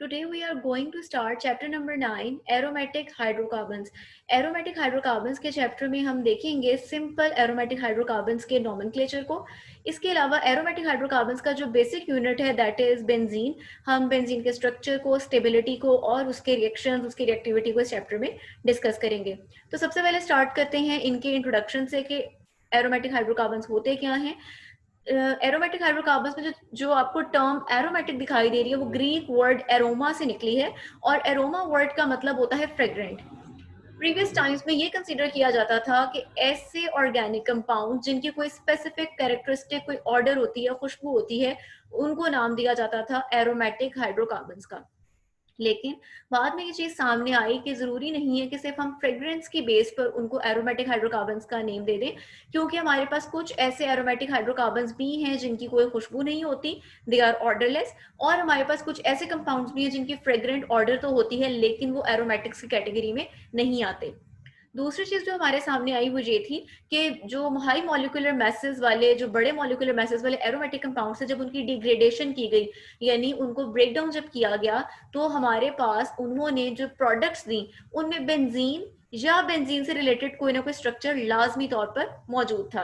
Today we are going to start chapter number 9 aromatic hydrocarbons. Aromatic hydrocarbons के chapter में हम देखेंगे simple aromatic hydrocarbons के nomenclature को. इसके अलावा aromatic hydrocarbons का जो बेसिक यूनिट है दैट इज बेंजीन. हम बेंजीन के स्ट्रक्चर को, स्टेबिलिटी को और उसके रिएक्शंस, उसकी रिएक्टिविटी को इस चैप्टर में डिस्कस करेंगे. तो सबसे पहले स्टार्ट करते हैं इनके इंट्रोडक्शन से कि एरोमेटिक हाइड्रोकार्बन्स होते क्या हैं. एरोमेटिक हाइड्रोकार्बन्स में जो आपको टर्म एरोमेटिक दिखाई दे रही है वो ग्रीक वर्ड एरोमा से निकली है और एरोमा वर्ड का मतलब होता है फ्रेग्रेंट. प्रीवियस टाइम्स में ये कंसीडर किया जाता था कि ऐसे ऑर्गेनिक कंपाउंड जिनकी कोई स्पेसिफिक कैरेक्टरिस्टिक, कोई ऑर्डर होती है, खुशबू होती है, उनको नाम दिया जाता था एरोमेटिक हाइड्रोकार्बन्स का. लेकिन बाद में ये चीज सामने आई कि जरूरी नहीं है कि सिर्फ हम फ्रेग्रेंस की बेस पर उनको एरोमेटिक हाइड्रोकार्बन्स का नेम दे दें, क्योंकि हमारे पास कुछ ऐसे एरोमेटिक हाइड्रोकार्बन्स भी हैं जिनकी कोई खुशबू नहीं होती, दे आर ऑर्डरलेस, और हमारे पास कुछ ऐसे कंपाउंड्स भी हैं जिनकी फ्रेग्रेंट ऑर्डर तो होती है लेकिन वो एरोमेटिक्स की कैटेगरी में नहीं आते. दूसरी चीज जो हमारे सामने आई वो ये थी कि जो हाई मॉलिक्यूलर मैसेज वाले, जो बड़े मॉलिक्यूलर मैसेज वाले एरोमेटिक कंपाउंड से जब उनकी डिग्रेडेशन की गई, यानी उनको ब्रेक डाउन जब किया गया, तो हमारे पास उन्होंने जो प्रोडक्ट्स दी उनमें बेंजीन या बेंजीन से रिलेटेड कोई ना कोई स्ट्रक्चर लाजमी तौर पर मौजूद था.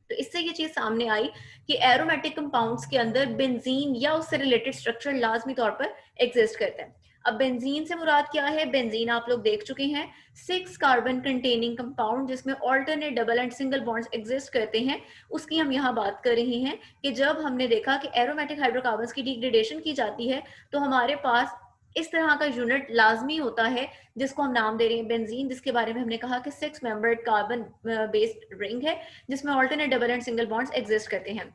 तो इससे ये चीज सामने आई कि एरोमेटिक कंपाउंड्स के अंदर बेंजीन या उससे रिलेटेड स्ट्रक्चर लाजमी तौर पर एग्जिस्ट करता है. अब बेंजीन से मुराद क्या है? बेंजीन आप लोग देख चुके हैं, 6 कार्बन कंटेनिंग कंपाउंड जिसमें alternate double and single bonds exist करते हैं, उसकी हम यहाँ बात कर रहे हैं. कि जब हमने देखा कि एरोमेटिक हाइड्रोकार्बन्स की डिग्रेडेशन की जाती है तो हमारे पास इस तरह का यूनिट लाजमी होता है जिसको हम नाम दे रहे हैं बेंजीन, जिसके बारे में हमने कहा कि 6 मेंबर्ड कार्बन बेस्ड रिंग है जिसमें alternate double and single bonds exist करते हैं.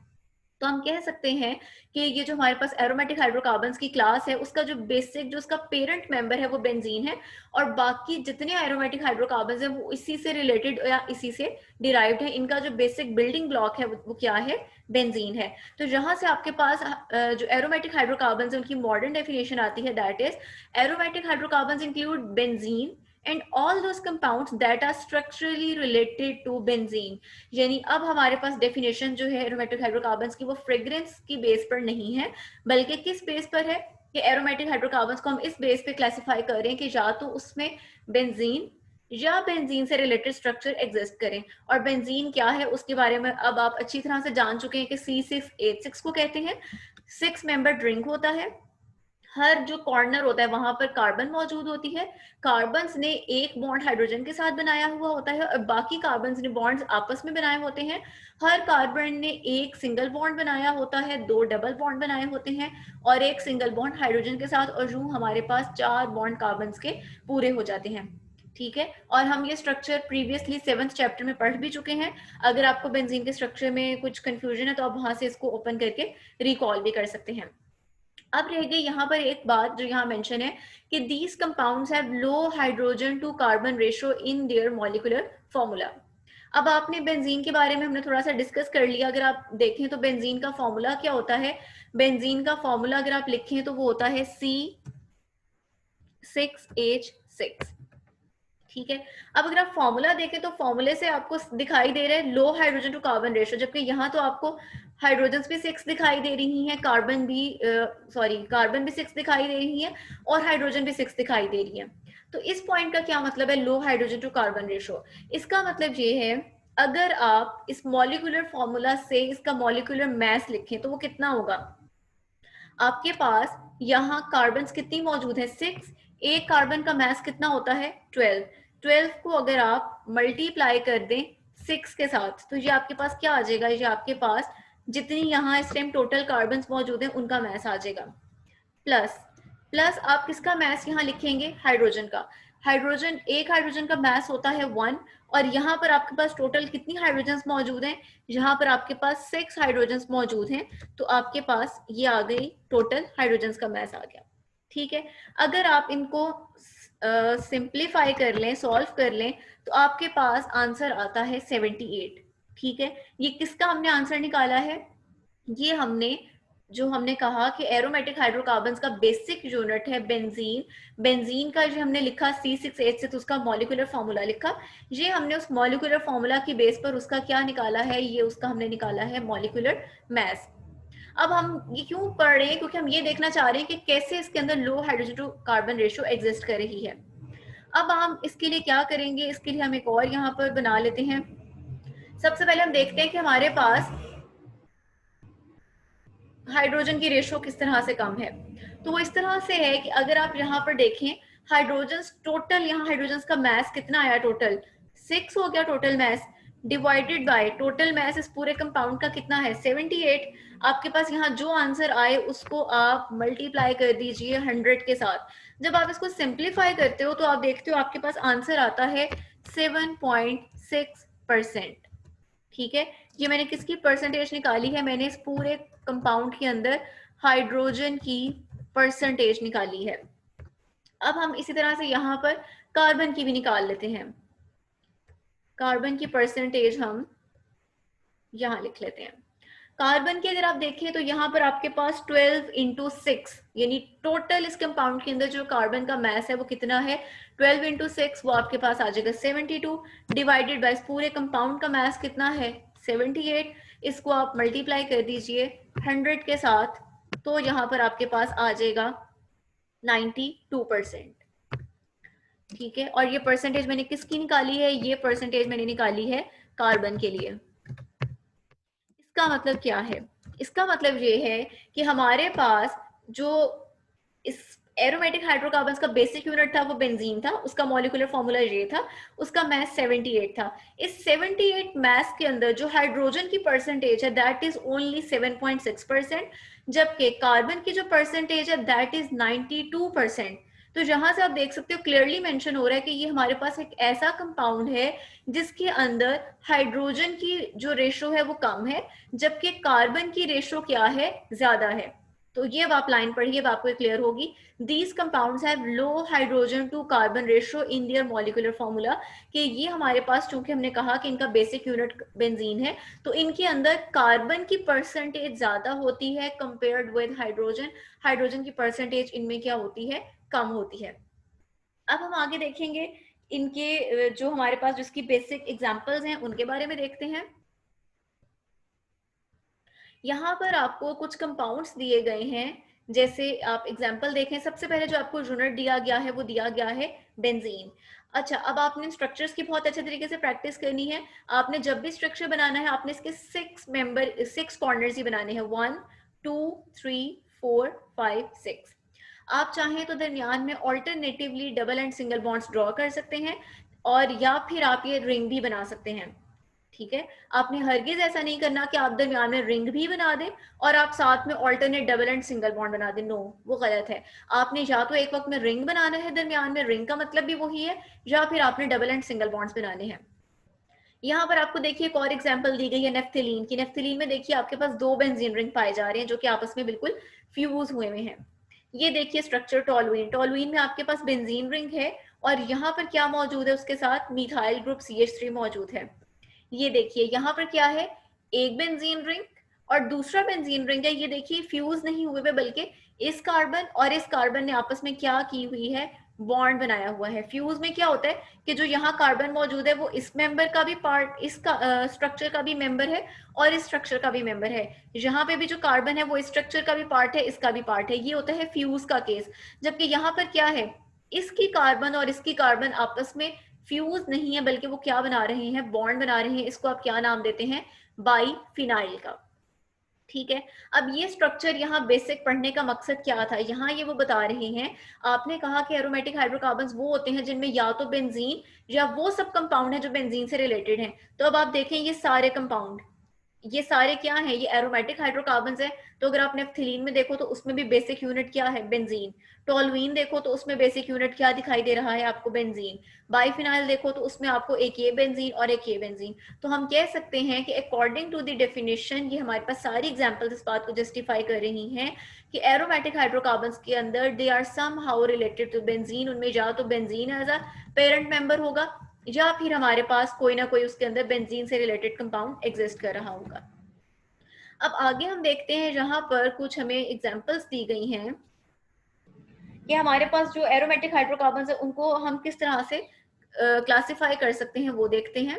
तो हम कह सकते हैं कि ये जो हमारे पास एरोमेटिक हाइड्रोकार्बन्स की क्लास है उसका जो बेसिक, जो उसका पेरेंट मेंबर है वो बेंजीन है, और बाकी जितने एरोमेटिक हाइड्रोकार्बन्स हैं वो इसी से रिलेटेड या इसी से डिराइव्ड है. इनका जो बेसिक बिल्डिंग ब्लॉक है वो क्या है? बेंजीन है. तो जहां से आपके पास जो एरोमेटिक हाइड्रोकार्बन्स है उनकी मॉडर्न डेफिनेशन आती है that is aromatic hydrocarbons include benzene and all those compounds that are structurally related to benzene. यानी अब हमारे पास डेफिनेशन जो है एरोमेटिक हाइड्रोकार्बन्स की वो फ्रेग्रेंस की बेस पर नहीं है, बल्कि किस बेस पर है कि एरोमेटिक हाइड्रोकार्बन्स को हम इस बेस पे क्लासिफाई कर रहे हैं कि या तो उसमें बेंजीन या बेंजीन से रिलेटेड स्ट्रक्चर एग्जिस्ट करें. और बेंजीन क्या है उसके बारे में अब आप अच्छी तरह से जान चुके हैं कि C6H6 को कहते हैं. 6 मेंबर ड्रिंक होता है, हर जो कॉर्नर होता है वहां पर कार्बन मौजूद होती है, कार्बन्स ने एक बॉन्ड हाइड्रोजन के साथ बनाया हुआ होता है और बाकी कार्बन्स ने बॉन्ड्स आपस में बनाए होते हैं. हर कार्बन ने एक सिंगल बॉन्ड बनाया होता है, 2 डबल बॉन्ड बनाए होते हैं और एक सिंगल बॉन्ड हाइड्रोजन के साथ, और यूं हमारे पास 4 बॉन्ड कार्बन्स के पूरे हो जाते हैं. ठीक है, और हम ये स्ट्रक्चर प्रीवियसली 7th चैप्टर में पढ़ भी चुके हैं. अगर आपको बेंजीन के स्ट्रक्चर में कुछ कंफ्यूजन है तो आप वहां से इसको ओपन करके रिकॉल भी कर सकते हैं. अब रह गई यहाँ पर एक बात जो यहाँ मेंशन है कि these compounds have low hydrogen to carbon ratio in their molecular formula. अब आपने बेंजीन के बारे में हमने थोड़ा सा डिस्कस कर लिया. अगर आप देखें तो बेंजीन का फॉर्मूला क्या होता है? बेंजीन का फॉर्मूला अगर आप लिखें तो वो होता है C6H6. ठीक है, अब अगर आप फॉर्मूला देखें तो फॉर्मूले से आपको दिखाई दे रहा है लो हाइड्रोजन टू कार्बन रेशियो, जबकि यहाँ तो आपको हाइड्रोजन भी 6 दिखाई दे रही हैं, कार्बन भी 6 दिखाई दे रही है और हाइड्रोजन भी 6 दिखाई दे रही है. तो इस पॉइंट का क्या मतलब है लो हाइड्रोजन टू कार्बन रेशियो? इसका मतलब ये है अगर आप इस मॉलिक्यूलर फॉर्मूला से इसका मॉलिक्यूलर मास लिखें तो वो कितना होगा? आपके पास यहाँ कार्बन कितनी मौजूद है? 6. एक कार्बन का मास कितना होता है? 12. 12 को अगर आप मल्टीप्लाई कर दें 6 के साथ तो ये आपके पास क्या आ जाएगा? ये आपके पास जितनी यहाँ इस टाइम टोटल कार्बन मौजूद हैं उनका मास आ जाएगा. प्लस प्लस आप किसका मास यहाँ लिखेंगे? हाइड्रोजन का. हाइड्रोजन, एक हाइड्रोजन का मास होता है 1, और यहाँ पर आपके पास टोटल कितनी हाइड्रोजन मौजूद हैं? यहाँ पर आपके पास 6 हाइड्रोजन मौजूद हैं. तो आपके पास ये आ गई टोटल हाइड्रोजन का मास आ गया. ठीक है, अगर आप इनको सिंप्लीफाई कर लें, सॉल्व कर लें, तो आपके पास आंसर आता है 78. ठीक है, ये किसका हमने आंसर निकाला है? ये हमने कहा कि एरोमेटिक हाइड्रोकार्बन्स का बेसिक यूनिट है बेंजीन. बेंजीन का जो हमने लिखा C6H6, उसका मॉलिक्यूलर फॉर्मूला लिखा. ये हमने उस मॉलिक्यूलर फॉर्मूला की बेस पर उसका क्या निकाला है? ये उसका हमने निकाला है मॉलिक्यूलर मास. अब हम ये क्यों पढ़ रहे हैं, क्योंकि हम ये देखना चाह रहे हैं कि कैसे इसके अंदर low hydrogen to carbon ratio exist कर रही है। अब हम इसके लिए क्या करेंगे, इसके लिए हम एक और यहाँ पर बना लेते हैं। सबसे पहले हम देखते हैं कि हमारे पास हाइड्रोजन की रेशियो किस तरह से कम है। तो वो इस तरह से है कि अगर आप यहाँ पर देखें हाइड्रोजन टोटल, यहाँ हाइड्रोजन का मैस कितना आया, टोटल 6 हो गया total mess, divided by total mess इस पूरे कंपाउंड का कितना है 78। आपके पास यहाँ जो आंसर आए उसको आप मल्टीप्लाई कर दीजिए 100 के साथ। जब आप इसको सिंप्लीफाई करते हो तो आप देखते हो आपके पास आंसर आता है 7.6%। ठीक है, ये मैंने किसकी परसेंटेज निकाली है, मैंने इस पूरे कंपाउंड के अंदर हाइड्रोजन की परसेंटेज निकाली है। अब हम इसी तरह से यहाँ पर कार्बन की भी निकाल लेते हैं। कार्बन की परसेंटेज हम यहाँ लिख लेते हैं। कार्बन की अगर आप देखें तो यहाँ पर आपके पास 12 इंटू 6, यानी टोटल इस कंपाउंड के अंदर जो कार्बन का मैस है वो कितना है 12 इंटू 6, वो आपके पास आ जाएगा 72, डिवाइडेड बाय इस पूरे कंपाउंड का मैस कितना है 78। इसको आप मल्टीप्लाई कर दीजिए 100 के साथ, तो यहाँ पर आपके पास आ जाएगा 92%। ठीक है, और ये परसेंटेज मैंने किसकी निकाली है, ये परसेंटेज मैंने निकाली है कार्बन के लिए। इसका मतलब क्या है, इसका मतलब ये है कि हमारे पास जो इस एरोमेटिक हाइड्रोकार्बन्स का बेसिक यूनिट था वो बेंजीन था, उसका मॉलिक्यूलर फॉर्मूला ये था, उसका मैस 78 था। इस 78 मैस के अंदर जो हाइड्रोजन की परसेंटेज है दैट इज ओनली 7.6%, जबकि कार्बन की जो परसेंटेज है दैट इज 92%। तो जहां से आप देख सकते हो क्लियरली मेंशन हो रहा है कि ये हमारे पास एक ऐसा कंपाउंड है जिसके अंदर हाइड्रोजन की जो रेशो है वो कम है, जबकि कार्बन की रेशो क्या है, ज्यादा है। तो ये अब आप लाइन पढ़िए, अब आपको क्लियर होगी। These compounds have low hydrogen to carbon ratio in their molecular formula, कि ये हमारे पास चूंकि हमने कहा कि इनका बेसिक यूनिट बेंजीन है, तो इनके अंदर कार्बन की परसेंटेज ज्यादा होती है कंपेयर्ड विद हाइड्रोजन। हाइड्रोजन की परसेंटेज इनमें क्या होती है, कम होती है। अब हम आगे देखेंगे इनके जो हमारे पास जिसकी बेसिक एग्जांपल्स हैं उनके बारे में देखते हैं। यहाँ पर आपको कुछ कंपाउंड्स दिए गए हैं, जैसे आप एग्जांपल देखें। सबसे पहले जो आपको यूनिट दिया गया है वो दिया गया है बेंजीन। अच्छा, अब आपने स्ट्रक्चर्स की बहुत अच्छे तरीके से प्रैक्टिस करनी है। आपने जब भी स्ट्रक्चर बनाना है आपने इसके 6 कॉर्नर्स ही बनाने हैं, 1 2 3 4 5 6। आप चाहें तो दरमियान में alternatively double and single bonds draw कर सकते हैं, और या फिर आप ये रिंग भी बना सकते हैं। ठीक है, आपने हरगिज ऐसा नहीं करना कि आप दरमियान में रिंग भी बना दें और आप साथ में alternate double and single bond बना दें, नो, वो गलत है। आपने या तो एक वक्त में रिंग बनाना है, दरमियान में रिंग का मतलब भी वही है, या फिर आपने डबल एंड सिंगल बॉन्ड्स बनाने हैं। यहाँ पर आपको देखिए एक और एग्जांपल दी गई है नेफ्थलीन की। नेफ्थलीन में देखिए आपके पास 2 बेंजीन रिंग पाए जा रहे हैं जो कि आपस में बिल्कुल फ्यूज हुए हुए हैं। ये देखिए स्ट्रक्चर टोलुइन, टोलुइन में आपके पास बेंजीन रिंग है और यहाँ पर क्या मौजूद है, उसके साथ मिथाइल ग्रुप CH3 मौजूद है। ये देखिए यहाँ पर क्या है, एक बेंजीन रिंग और दूसरा बेंजीन रिंग है। ये देखिए फ्यूज नहीं हुए बल्कि इस कार्बन और इस कार्बन ने आपस में क्या की हुई है, बॉन्ड बनाया हुआ है। फ्यूज में क्या होता है कि जो यहाँ कार्बन मौजूद है वो इस मेंबर का भी पार्ट, इसका स्ट्रक्चर का भी मेंबर है और इस स्ट्रक्चर का भी मेंबर है। यहाँ पे भी जो कार्बन है वो इस स्ट्रक्चर का भी पार्ट है, इसका भी पार्ट है। ये होता है फ्यूज का केस। जबकि यहाँ पर क्या है, इसकी कार्बन और इसकी कार्बन आपस में फ्यूज नहीं है बल्कि वो क्या बना रहे हैं, बॉन्ड बना रहे हैं। इसको आप क्या नाम देते हैं, बाईफिनाइल का। ठीक है, अब ये स्ट्रक्चर यहाँ बेसिक पढ़ने का मकसद क्या था, यहाँ ये वो बता रहे हैं। आपने कहा कि एरोमेटिक हाइड्रोकार्बन्स वो होते हैं जिनमें या तो बेंजीन या वो सब कंपाउंड है जो बेंजीन से रिलेटेड हैं। तो अब आप देखें ये सारे कंपाउंड, ये सारे क्या है, ये एरोमेटिक हाइड्रोकार्बन्स है। तो अगर आप नेफ्थलीन में देखो तो उसमें भी बेसिक यूनिट क्या है, बेंजीन। टोलुइन देखो तो उसमें बेसिक यूनिट क्या दिखाई दे रहा है आपको, बेंजीन। बाईफिनाइल देखो तो उसमें आपको एक ये बेंजीन और एक ये बेंजीन। तो हम कह सकते हैं कि अकॉर्डिंग टू द डेफिनेशन, ये हमारे पास सारी एग्जांपल्स इस बात को जस्टिफाई कर रही हैं कि एरोमेटिक हाइड्रोकार्बन्स के अंदर they are somehow related to benzene. उनमें या तो benzene as a parent member होगा या फिर हमारे पास कोई ना कोई उसके अंदर बेंजीन से रिलेटेड कंपाउंड एग्जिस्ट कर रहा होगा। अब आगे हम देखते हैं, जहां पर कुछ हमें एग्जांपल्स दी गई हैं कि हमारे पास जो एरोमेटिक हाइड्रोकार्बन्स है उनको हम किस तरह से क्लासिफाई कर सकते हैं, वो देखते हैं।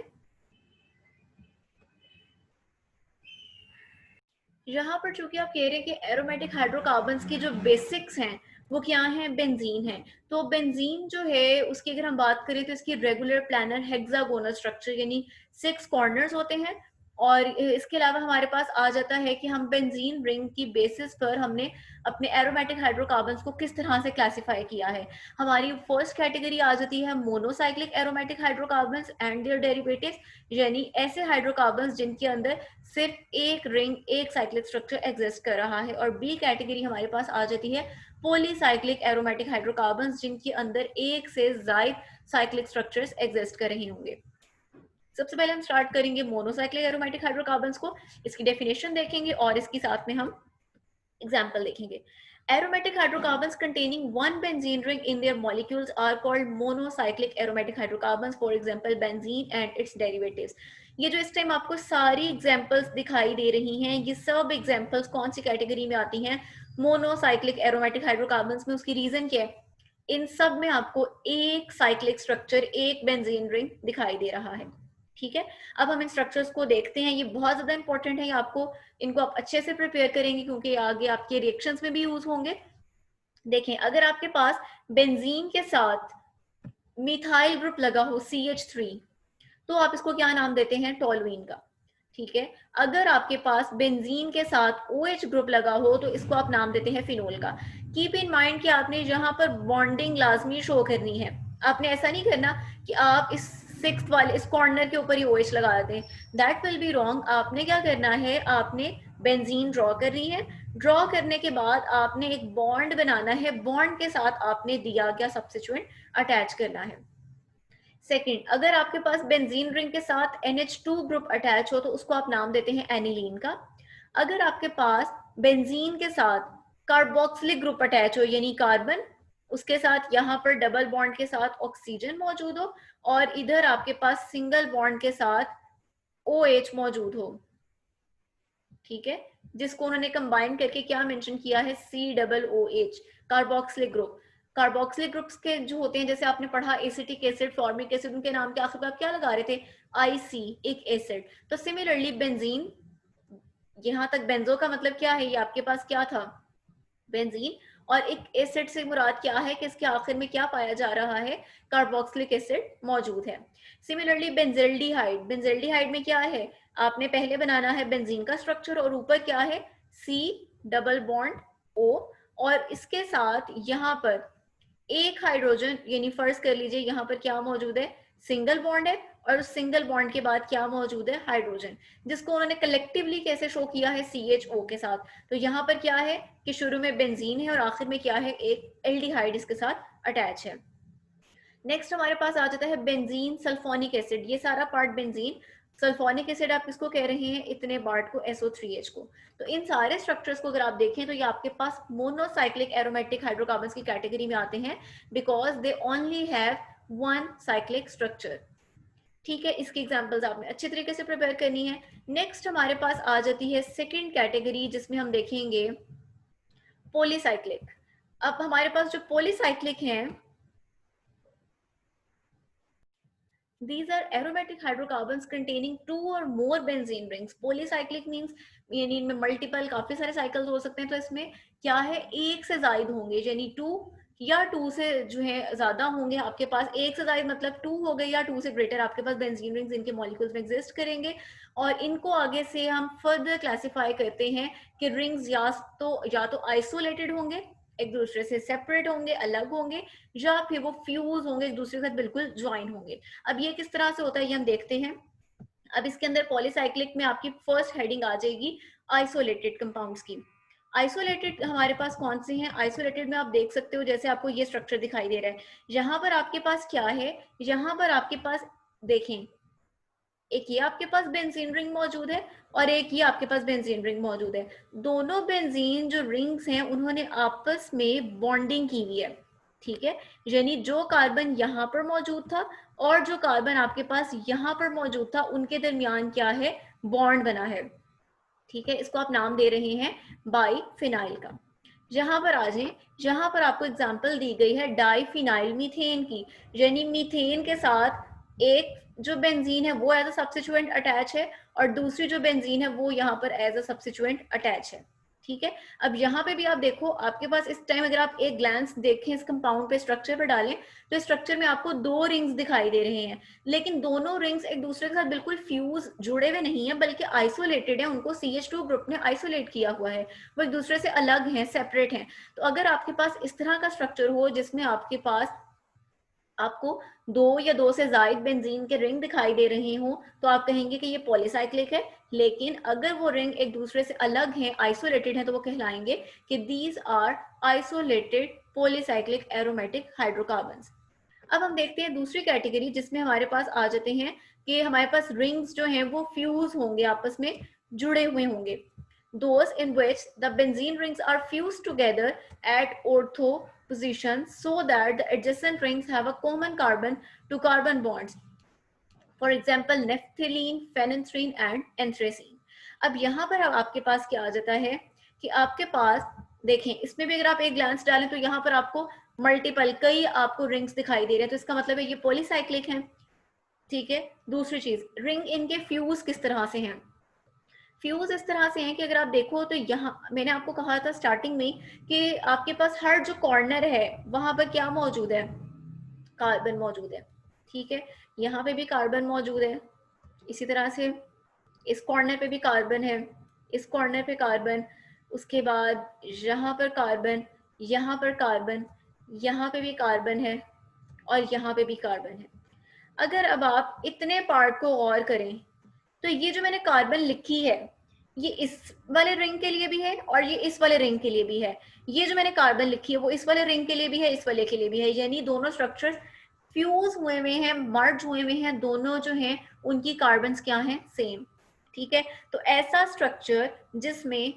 यहाँ पर चूंकि आप कह रहे हैं कि एरोमेटिक हाइड्रोकार्बन्स की जो बेसिक्स हैं वो क्या है, बेंजीन है। तो बेंजीन जो है उसकी अगर हम बात करें तो इसकी रेगुलर प्लानर हेक्सागोनल स्ट्रक्चर यानी 6 कॉर्नर्स होते हैं। और इसके अलावा हमारे पास आ जाता है कि हम बेंजीन रिंग की बेसिस पर हमने अपने एरोमेटिक हाइड्रोकार्बन्स को किस तरह से क्लासिफाई किया है। हमारी फर्स्ट कैटेगरी आ जाती है monocyclic aromatic hydrocarbons and their derivatives, यानी ऐसे हाइड्रोकार्बन्स जिनके अंदर सिर्फ एक रिंग एक साइक्लिक स्ट्रक्चर एग्जिस्ट कर रहा है। और बी कैटेगरी हमारे पास आ जाती है पॉलीसाइक्लिक एरोमेटिक हाइड्रोकार्बन्स जिनके अंदर एक से ज्यादा साइक्लिक स्ट्रक्चर्स एग्जिस्ट कर रहे होंगे। सबसे पहले हम स्टार्ट करेंगे मोनोसाइक्लिक एरोमेटिक हाइड्रोकार्बन्स को, इसकी डेफिनेशन देखेंगे और इसके साथ में हम एग्जाम्पल देखेंगे। Aromatic hydrocarbons containing one benzene ring in their molecules are called monocyclic aromatic hydrocarbons, for example benzene and its derivatives। ये जो इस टाइम आपको सारी एग्जांपल्स दिखाई दे रही हैं, ये सब एग्जांपल्स कौन सी कैटेगरी में आती हैं, मोनोसाइक्लिक एरोमेटिक हाइड्रोकार्बन्स में। उसकी रीजन क्या है, इन सब में आपको एक साइक्लिक स्ट्रक्चर, एक बेंजीन रिंग दिखाई दे रहा है। ठीक है, अब हम इन स्ट्रक्चर्स को देखते हैं। ये बहुत ज्यादा इंपॉर्टेंट है, ये आपको इनको आप अच्छे से प्रिपेयर करेंगे क्योंकि आगे आपके रिएक्शंस में भी यूज होंगे। देखें, अगर आपके पास बेंजीन के साथ मिथाइल ग्रुप लगा हो CH3, तो आप इसको क्या नाम देते हैं, टोलुइन का। ठीक है, अगर आपके पास बेंजीन के साथ OH ग्रुप लगा हो तो इसको आप नाम देते हैं फिनोल का। कीप इन माइंड कि आपने यहाँ पर बॉन्डिंग लाजमी शो करनी है। आपने ऐसा नहीं करना कि आप इस सिक्स्थ वाले इस कॉर्नर के ऊपर ही OH लगा दें, दैट विल बी रॉन्ग। आपने क्या करना है, आपने बेंजीन ड्रॉ करनी है। ड्रॉ करने के बाद आपने एक बॉन्ड बनाना है, बॉन्ड के साथ आपने दिया गया सब्स्टिट्यूएंट अटैच करना है। सेकेंड, अगर आपके पास बेंजीन रिंग के साथ NH2 ग्रुप अटैच हो तो उसको आप नाम देते हैं एनिलीन का। अगर आपके पास बेंजीन के साथ कार्बोक्सिलिक ग्रुप अटैच हो यानी कार्बन, उसके साथ यहाँ पर डबल बॉन्ड के साथ ऑक्सीजन मौजूद हो और इधर आपके पास सिंगल बॉन्ड के साथ OH मौजूद हो, ठीक है, जिसको उन्होंने कंबाइन करके क्या मेंशन किया है, COOH, carboxylic group. Carboxylic groups के जो होते हैं, जैसे आपने पढ़ा एसिटिक एसिड, फॉर्मिक एसिड, उनके नाम के आखिर आप क्या लगा रहे थे, IC, एक एसिड। तो सिमिलरली बेंजीन, यहाँ तक बेंजो का मतलब क्या है, ये आपके पास क्या था, बेंजीन, और एक एसिड से मुराद क्या है कि इसके आखिर में क्या पाया जा रहा है, कार्बोक्सिलिक एसिड मौजूद है। सिमिलरली बेंजेल्डिहाइड, बेंजेल्डिहाइड में क्या है, आपने पहले बनाना है बेंजीन का स्ट्रक्चर और ऊपर क्या है, C डबल बॉन्ड O, और इसके साथ यहाँ पर एक हाइड्रोजन, यानी फर्ज कर लीजिए यहाँ पर क्या मौजूद है, सिंगल बॉन्ड है, और उस सिंगल बॉन्ड के बाद क्या मौजूद है, हाइड्रोजन, जिसको उन्होंने कलेक्टिवली कैसे शो किया है, CHO के साथ। तो यहाँ पर क्या है कि शुरू में बेंजीन है और आखिर में क्या है, एक एल्डिहाइड इसके साथ अटैच है। नेक्स्ट हमारे पास आ जाता है बेंजीन सल्फोनिक एसिड। ये सारा पार्ट बेंजीन, सल्फोनिक एसिड आप किसको कह रहे हैं, इतने पार्ट को, SO3H को। तो इन सारे स्ट्रक्चर्स को अगर आप देखें तो ये आपके पास मोनोसाइक्लिक एरोमेटिक हाइड्रोकार्बन्स की कैटेगरी में आते हैं because they only have one cyclic structure. ठीक है, इसकी एग्जांपल्स आपने अच्छे तरीके से प्रिपेयर करनी है। नेक्स्ट हमारे पास आ जाती है सेकेंड कैटेगरी जिसमें हम देखेंगे पॉलीसाइक्लिक। अब हमारे पास जो पॉलीसाइक्लिक हैं, these are aromatic hydrocarbons containing two or more benzene rings। polycyclic means यानी इनमें मल्टीपल काफी सारे साइकिल्स हो सकते हैं। तो इसमें क्या है, एक से ज्यादा होंगे, यानी 2 या 2 से जो है ज्यादा होंगे आपके पास। एक से ज्यादा मतलब 2 हो गए या 2 से ग्रेटर आपके पास बेंजीन रिंग्स इनके मॉलिक्यूल्स में एग्जिस्ट करेंगे। और इनको आगे से हम फर्दर क्लासिफाई करते हैं कि रिंग्स या तो आइसोलेटेड होंगे, एक दूसरे से सेपरेट होंगे, अलग होंगे, या फिर वो फ्यूज होंगे, एक दूसरे के साथ बिल्कुल ज्वाइन होंगे। अब ये किस तरह से होता है ये हम देखते हैं। अब इसके अंदर पॉलीसाइक्लिक में आपकी फर्स्ट हेडिंग आ जाएगी आइसोलेटेड कंपाउंड्स की। आइसोलेटेड हमारे पास कौन से हैं, आइसोलेटेड में आप देख सकते हो जैसे आपको ये स्ट्रक्चर दिखाई दे रहा है। यहाँ पर आपके पास क्या है, यहाँ पर आपके पास देखें, एक ये आपके पास बेंजीन रिंग मौजूद है और एक ये आपके पास बेंजीन रिंग मौजूद है। दोनों बेंजीन जो रिंग्स हैं उन्होंने आपस में बॉन्डिंग की हुई है। ठीक है, यानी जो कार्बन यहाँ पर मौजूद था और जो कार्बन आपके पास यहाँ पर मौजूद था उनके दरमियान क्या है, बॉन्ड बना है। ठीक है, इसको आप नाम दे रहे हैं बाईफिनाइल का। यहाँ पर आ जाए, यहाँ पर आपको एग्जांपल दी गई है डाईफिनाइल मीथेन की, यानी मीथेन के साथ एक जो बेंजीन है वो एज अ सब्स्टिट्यूएंट अटैच है और दूसरी जो बेंजीन है वो यहाँ पर एज अ सब्स्टिट्यूएंट अटैच है। ठीक है, अब यहाँ पे भी आप देखो, आपके पास इस टाइम अगर आप एक ग्लांस देखें इस कंपाउंड पे, स्ट्रक्चर पे डालें, तो स्ट्रक्चर में आपको दो रिंग्स दिखाई दे रहे हैं, लेकिन दोनों रिंग्स एक दूसरे के साथ बिल्कुल फ्यूज जुड़े हुए नहीं है, बल्कि आइसोलेटेड है। उनको CH2 ग्रुप ने आइसोलेट किया हुआ है, वो एक दूसरे से अलग हैं, सेपरेट हैं। तो अगर आपके पास इस तरह का स्ट्रक्चर हो जिसमें आपके पास आपको दो या दो से ज्यादा बेंजीन के रिंग दिखाई दे रहे हो, तो आप कहेंगे कि ये पॉलीसाइक्लिक है। लेकिन अगर वो रिंग एक दूसरे से अलग हैं, आइसोलेटेड हैं, तो वो कहलाएंगे कि these are isolated polycyclic aromatic hydrocarbons. अब हम देखते हैं दूसरी कैटेगरी जिसमें हमारे पास आ जाते हैं कि हमारे पास रिंग्स जो हैं वो फ्यूज होंगे, आपस में जुड़े हुए होंगे। Those in which the benzene rings are fused together at ortho positions so that the adjacent rings have a common carbon to carbon bonds. For example, naphthalene, phenanthrene and anthracene. अब यहाँ पर अब आपके पास क्या आ जाता है कि आपके पास देखें, इसमें भी अगर आप एक ग्लांस डालें तो यहाँ पर आपको मल्टीपल कई आपको रिंग्स दिखाई दे रहे हैं, तो इसका मतलब है ये पॉलीसाइक्लिक है। ठीक है, दूसरी चीज, रिंग इनके फ्यूज किस तरह से हैं? फ्यूज इस तरह से हैं कि अगर आप देखो तो यहाँ मैंने आपको कहा था स्टार्टिंग में कि आपके पास हर जो कॉर्नर है वहां पर क्या मौजूद है? कार्बन मौजूद है। ठीक है, यहाँ पे भी कार्बन मौजूद है, इसी तरह से इस कॉर्नर पे भी कार्बन है, इस कॉर्नर पे कार्बन, उसके बाद यहाँ पर कार्बन, यहाँ पर कार्बन, यहाँ पे भी कार्बन है और यहाँ पे भी कार्बन है। अगर अब आप इतने पार्ट को गौर करें तो ये जो मैंने कार्बन लिखी है ये इस वाले रिंग के लिए भी है और ये इस वाले रिंग के लिए भी है। ये जो मैंने कार्बन लिखी है वो इस वाले रिंग के लिए भी है, इस वाले के लिए भी है, यानी दोनों स्ट्रक्चर्स फ्यूज हुए हुए हैं, मर्ज हुए हुए हैं, दोनों जो हैं उनकी कार्बन्स क्या हैं? सेम। ठीक है, तो ऐसा स्ट्रक्चर जिसमें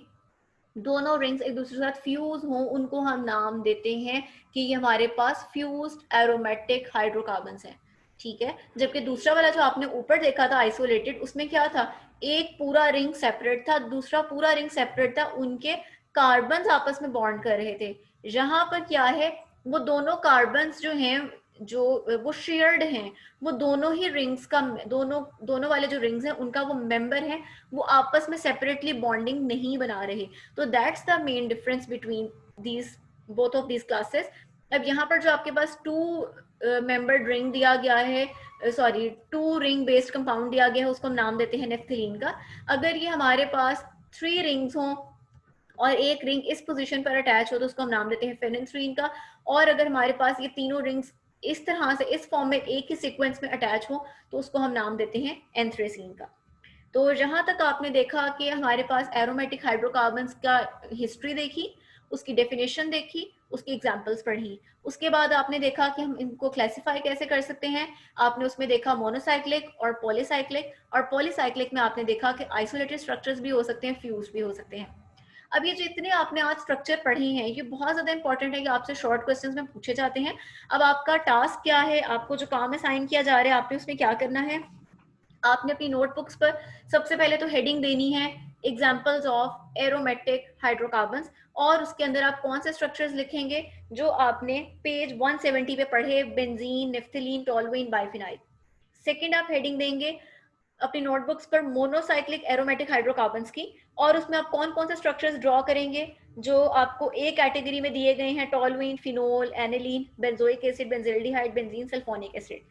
दोनों रिंग्स एक दूसरे के साथ फ्यूज हों उनको हम नाम देते हैं कि ये हमारे पास फ्यूज्ड एरोमेटिक हाइड्रोकार्बन्स हैं। ठीक है, जबकि दूसरा वाला जो आपने ऊपर देखा था आइसोलेटेड, उसमें क्या था? एक पूरा रिंग सेपरेट था, दूसरा पूरा रिंग सेपरेट था, उनके कार्बन्स आपस में बॉन्ड कर रहे थे। यहाँ पर क्या है, वो दोनों कार्बन्स जो हैं जो वो शेयर्ड हैं, वो दोनों ही रिंग्स का, दोनों दोनों वाले जो रिंग्स हैं उनका वो मेंबर है, वो आपस में सेपरेटली बॉन्डिंग नहीं बना रहे। तो that's the main difference between these both of these classes. अब यहाँ पर जो आपके पास टू मेंबर्ड रिंग दिया गया है, sorry two ring based compound दिया गया है, उसको हम नाम देते हैं नेफ्थलीन का। अगर ये हमारे पास थ्री रिंग्स हों और एक रिंग इस पोजीशन पर अटैच हो तो उसको हम नाम देते हैं फेनेंथ्रीन का। और अगर हमारे पास ये तीनों रिंग्स इस तरह से इस फॉर्म में एक ही सीक्वेंस में अटैच हो तो उसको हम नाम देते हैं एंथ्रेसीन का। तो जहां तक आपने देखा कि हमारे पास एरोमेटिक हाइड्रोकार्बन्स का हिस्ट्री देखी, उसकी डेफिनेशन देखी, उसकी एग्जांपल्स पढ़ी, उसके बाद आपने देखा कि हम इनको क्लासिफाई कैसे कर सकते हैं। आपने उसमें देखा मोनोसाइक्लिक और पॉलीसाइक्लिक, और पॉलीसाइक्लिक में आपने देखा कि आइसोलेटेड स्ट्रक्चर्स भी हो सकते हैं, फ्यूज भी हो सकते हैं। अब ये जितने आपने आज स्ट्रक्चर पढ़े हैं ये बहुत ज्यादा इंपॉर्टेंट है कि आपसे शॉर्ट क्वेश्चंस में पूछे जाते हैं। अब आपका टास्क क्या है, आपको जो काम असाइन किया जा रहा है आपने उसमें क्या करना है? आपने अपनी नोटबुक्स पर सबसे पहले तो हेडिंग देनी है एग्जाम्पल्स ऑफ एरोमेटिक हाइड्रोकार्बन्स, और उसके अंदर आप कौन से स्ट्रक्चर्स लिखेंगे जो आपने पेज 170 पे पढ़े, benzene, naphthalene, toluene, biphenyl. Second आप हेडिंग देंगे अपनी नोटबुक्स पर मोनोसाइक्लिक एरोमेटिक हाइड्रोकार्बन्स की, और उसमें आप कौन कौन से स्ट्रक्चर्स ड्रॉ करेंगे जो आपको ए कैटेगरी में दिए गए हैं, toluene, phenol, aniline, benzoic acid, benzaldehyde, benzene, sulphonic acid.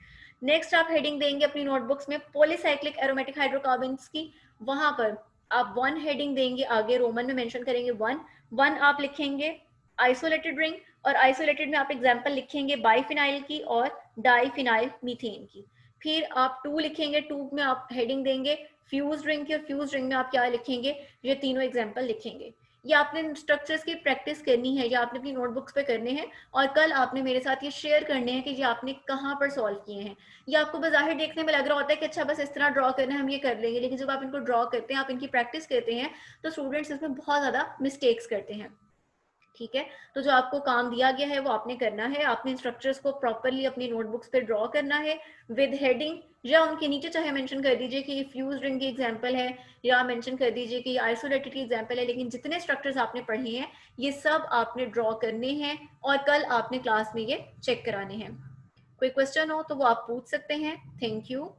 Next आप हेडिंग देंगे अपनी नोटबुक्स में पॉलीसाइक्लिक एरोमेटिक हाइड्रोकार्बन्स की, वहां पर आप वन हेडिंग देंगे, आगे रोमन में मेंशन करेंगे वन। वन आप लिखेंगे आइसोलेटेड रिंग, और आइसोलेटेड में आप एग्जांपल लिखेंगे बाइफिनाइल की और डाइफिनाइल मीथेन की। फिर आप टू लिखेंगे, टू में आप हेडिंग देंगे फ्यूज रिंग की, और फ्यूज रिंग में आप क्या लिखेंगे? ये तीनों एग्जांपल लिखेंगे। ये आपने स्ट्रक्चर्स की प्रैक्टिस करनी है, या आपने अपनी नोटबुक्स पे करने हैं, और कल आपने मेरे साथ ये शेयर करने हैं कि ये आपने कहाँ पर सॉल्व किए हैं। ये आपको बज़ाहिर देखने में लग रहा होता है कि अच्छा बस इस तरह ड्रॉ करना है, हम ये कर लेंगे, लेकिन जब आप इनको ड्रॉ करते हैं, आप इनकी प्रैक्टिस करते हैं, तो स्टूडेंट्स इसमें बहुत ज़्यादा मिस्टेक्स करते हैं। ठीक है, तो जो आपको काम दिया गया है वो आपने करना है, आपने स्ट्रक्चर्स को प्रॉपरली अपनी नोटबुक्स पे ड्रॉ करना है विद हेडिंग, या उनके नीचे चाहे मेंशन कर दीजिए कि ये फ्यूज रिंग की एग्जांपल है, या मेंशन कर दीजिए कि आइसोलेटेड की एग्जांपल है, लेकिन जितने स्ट्रक्चर्स आपने पढ़े हैं ये सब आपने ड्रॉ करने हैं और कल आपने क्लास में ये चेक कराने हैं। कोई क्वेश्चन हो तो वो आप पूछ सकते हैं। Thank you.